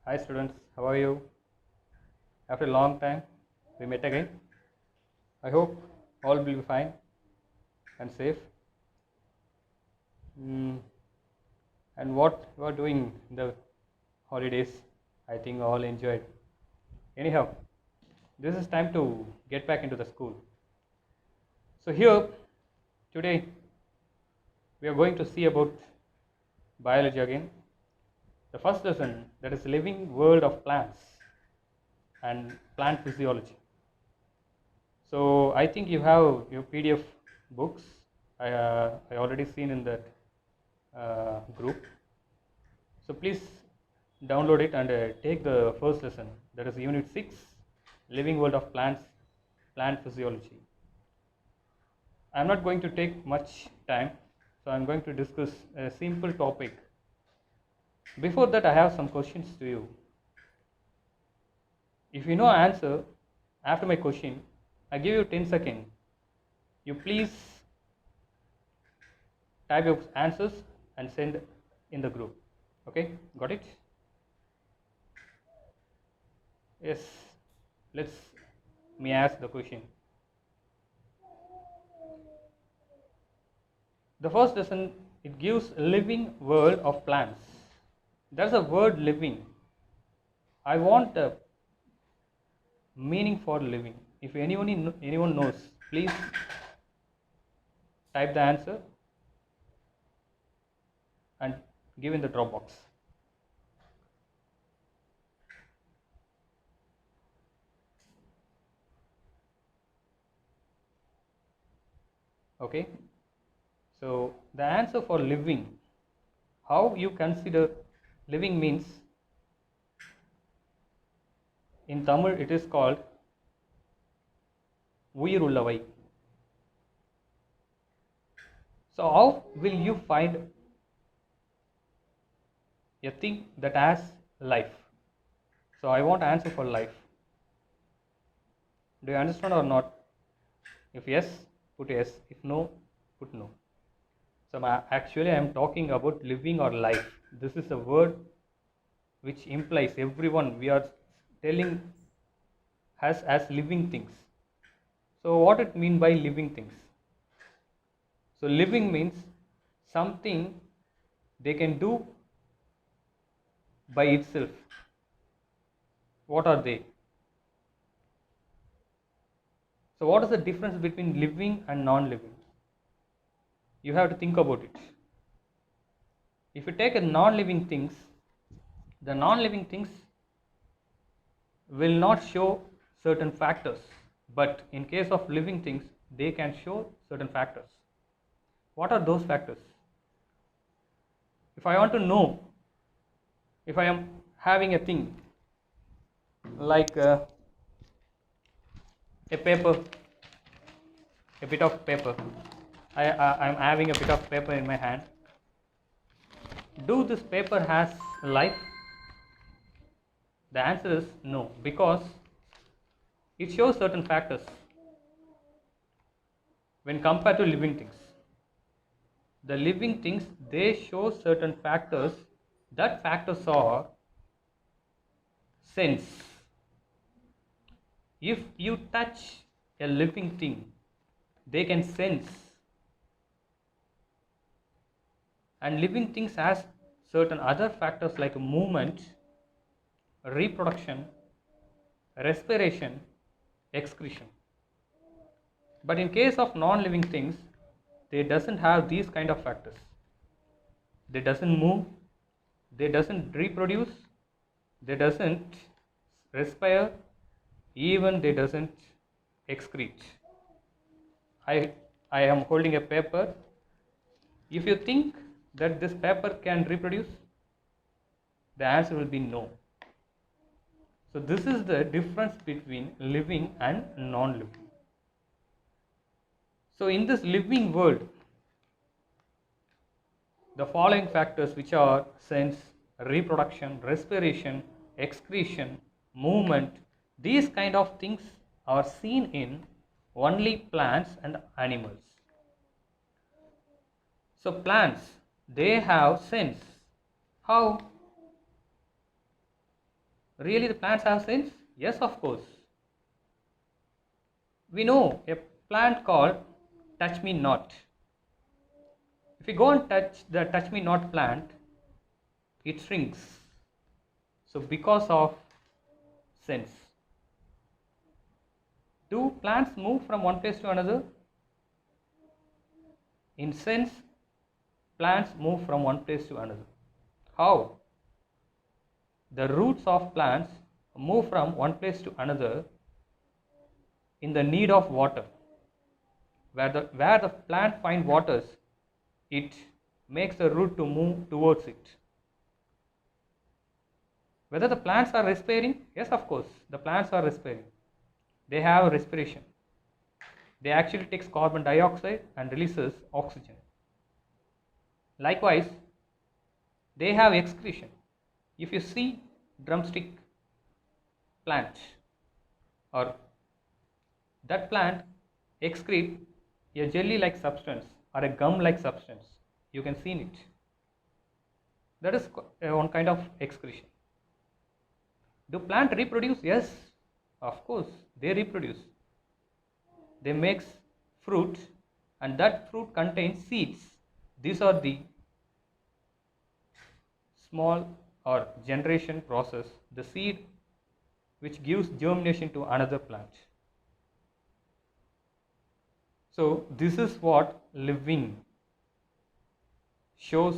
Hi students, how are you? After a long time, we met again. I hope all will be fine and safe. Mm, and what you are doing in the holidays, I think all enjoyed. Anyhow, this is time to get back into the school. So here, today, we are going to see about biology again. The first lesson, that is living world of plants and plant physiology. So I think you have your PDF books. I already seen in that group. So please download it and take the first lesson. That is Unit 6, Living World of Plants, Plant Physiology. I am not going to take much time, so I am going to discuss a simple topic. Before that, I have some questions to you. If you know answer after my question, I give you 10 seconds. You please type your answers and send in the group. Okay, got it? Yes, let's me ask the question. The first lesson, it gives living world of plants. There's a word living. I want a meaning for living. If anyone knows, please type the answer and give in the drop box. Okay. So the answer for living, how you consider living means, in Tamil it is called Uyirullavai. So how will you find a thing that has life? So I want answer for life. Do you understand or not? If yes, put yes. If no, put no. So actually I am talking about living or life. This is a word which implies everyone we are telling has as living things. So what it mean by living things? So living means something they can do by itself. What are they? So what is the difference between living and non-living? You have to think about it. If you take a non-living things, the non-living things will not show certain factors, but in case of living things, they can show certain factors. What are those factors? If I want to know, if I am having a thing like a paper, a bit of paper, I am having a bit of paper in my hand. Do this paper has life? The answer is no, because it shows certain factors when compared to living things. The living things, they show certain factors. That factors are sense. If you touch a living thing, they can sense. And living things has certain other factors like movement, reproduction, respiration, excretion. But in case of non-living things, they doesn't have these kind of factors. They doesn't move, they doesn't reproduce, they doesn't respire, even they doesn't excrete. I am holding a paper. If you think that this paper can reproduce, the answer will be no. So this is the difference between living and non-living. So in this living world, the following factors, which are sense, reproduction, respiration, excretion, movement, these kind of things are seen in only plants and animals. So plants, they have sense. How? Really the plants have sense? Yes, of course. We know a plant called touch me not. If you go and touch the touch me not plant, it shrinks. So because of sense. Do plants move from one place to another? In sense, plants move from one place to another. How? The roots of plants move from one place to another in the need of water. Where the plant finds waters, it makes the root to move towards it. Whether the plants are respiring? Yes, of course, the plants are respiring. They have respiration. They actually takes carbon dioxide and releases oxygen. Likewise, they have excretion. If you see drumstick plant, or that plant excrete a jelly like substance or a gum like substance, you can see it. That is one kind of excretion. Do plants reproduce? Yes, of course, they reproduce. They make fruit, and that fruit contains seeds. These are the small or generation process, the seed which gives germination to another plant. So this is what living shows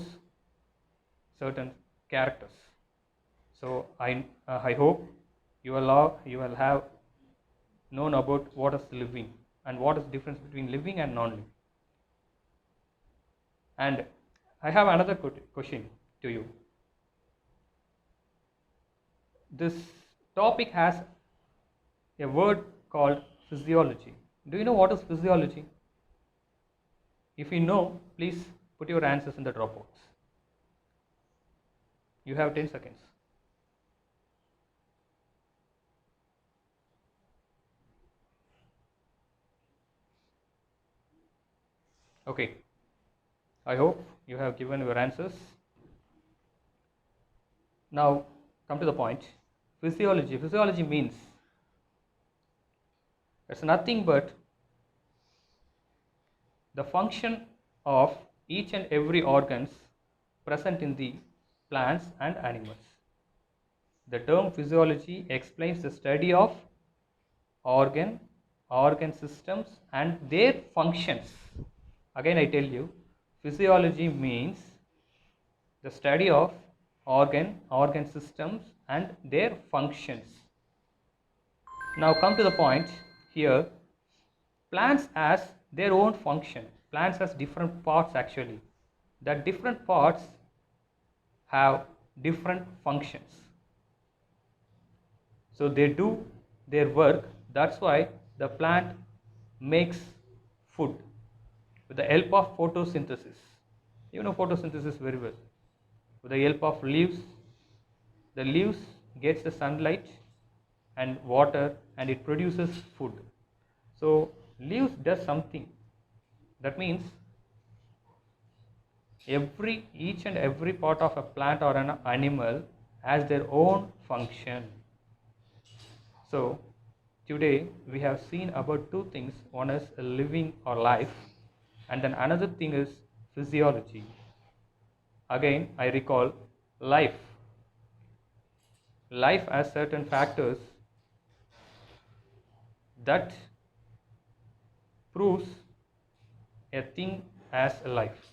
certain characters. So I hope you will have known about what is living and what is the difference between living and non-living. And I have another question to you. This topic has a word called physiology. Do you know what is physiology? If you know, please put your answers in the drop box. You have 10 seconds. Okay. I hope you have given your answers. Now, come to the point. Physiology. Physiology means it's nothing but the function of each and every organs present in the plants and animals. The term physiology explains the study of organ systems and their functions. Again, I tell you, physiology means the study of organ systems and their functions. Now come to the point here. Plants has their own function. Plants has different parts actually. That different parts have different functions. So they do their work. That's why the plant makes food with the help of photosynthesis. You know photosynthesis very well. With the help of leaves, the leaves gets the sunlight and water and it produces food. So leaves does something. That means each and every part of a plant or an animal has their own function. So today we have seen about two things. One is living or life, and then another thing is physiology. Again, I recall life. Life has certain factors that proves a thing as a life.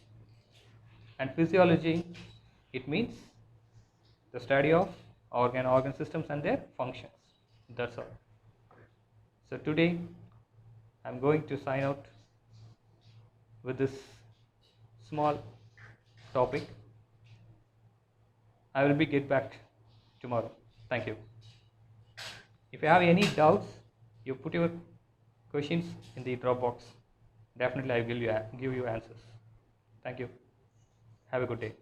And physiology, it means the study of organ systems and their functions. That's all. So today I'm going to sign out with this small topic. I will be get back tomorrow. Thank you. If you have any doubts, you put your questions in the drop box. Definitely I will give you answers. Thank you. Have a good day.